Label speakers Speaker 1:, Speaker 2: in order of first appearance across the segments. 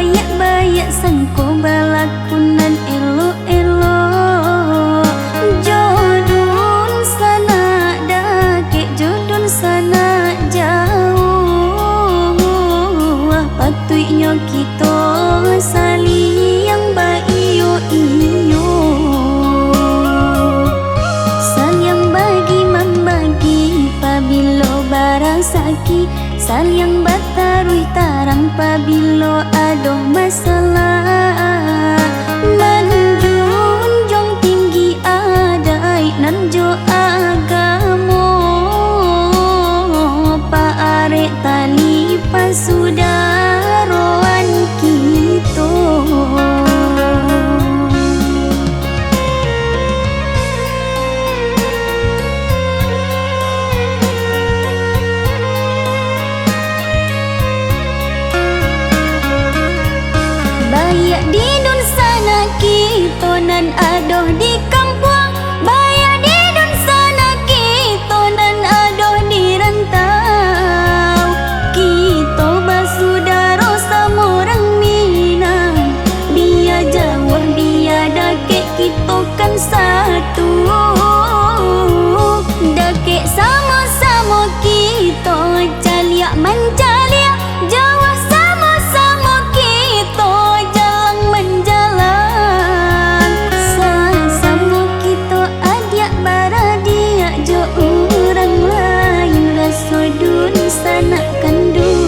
Speaker 1: bayak-bayak sangko balakunan elo-elo. Jodun sana dakek jodun sana jauh. Patutnya kita saling bayo iyo. Saling bagi membagi pabilo barang saki. Saling batarui tarang pabilo adoh masalah. Menjunjung tinggi adai nan jo agamo. Paarek tali pasudaroan kita. Bayak di dun sana kita nan adoh di kampung. Bayak di dun sana kita nan adoh di rantau. Kita basudaro sama orang Minang. Biar Jawa biar dakek kita kan satu. Dakek sama-sama kita caliak mencaliak. Jawa sama-sama kita jalan menjalan. Sama-sama kita adiak baradiak jo orang lain. Rasa dun sana kandung.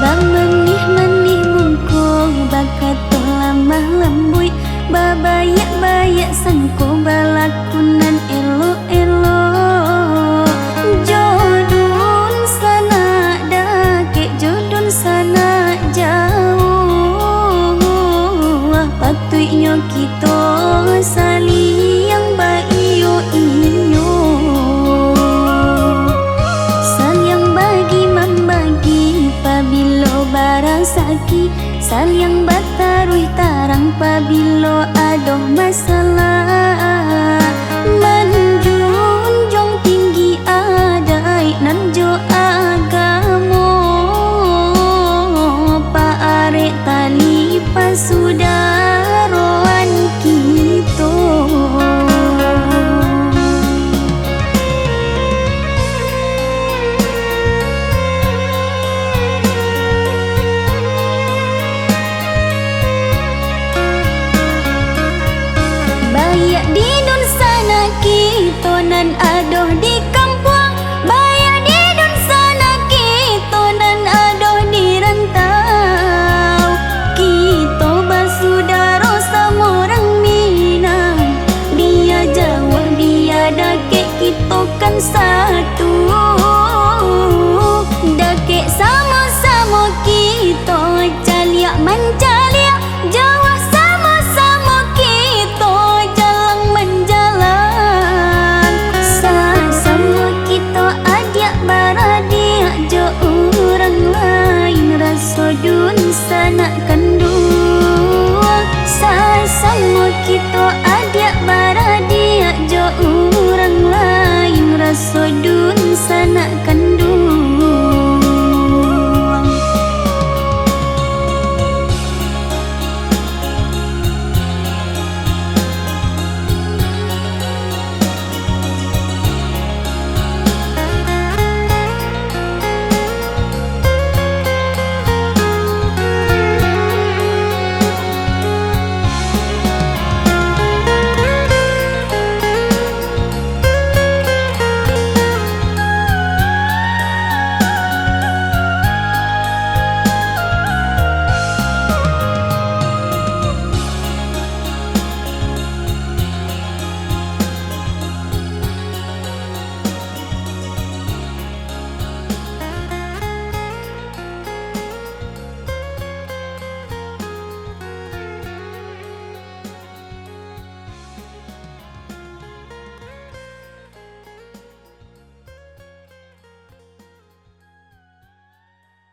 Speaker 1: Bang menih-menih mungkung bakat lamah lembui. Babayak-bayak sangko balakunan elo-elo. Jodun sana dakek jodun sana jauh. Patutnya kita saling bayo iyo. Saling bagi membagi pabilo barang saki. Saling batarui tarang pabilo adoh masalah. Menjunjung tinggi adai nan jo agamo. Paarek tali pasudaroan kita. Bayak di dun sana kita nan adoh di kampung. Bayak di dun sana kita nan adoh di rantau. Kita basudaro sama orang Minang. Biar Jawa biar dakek kita kan satu. Dakek sama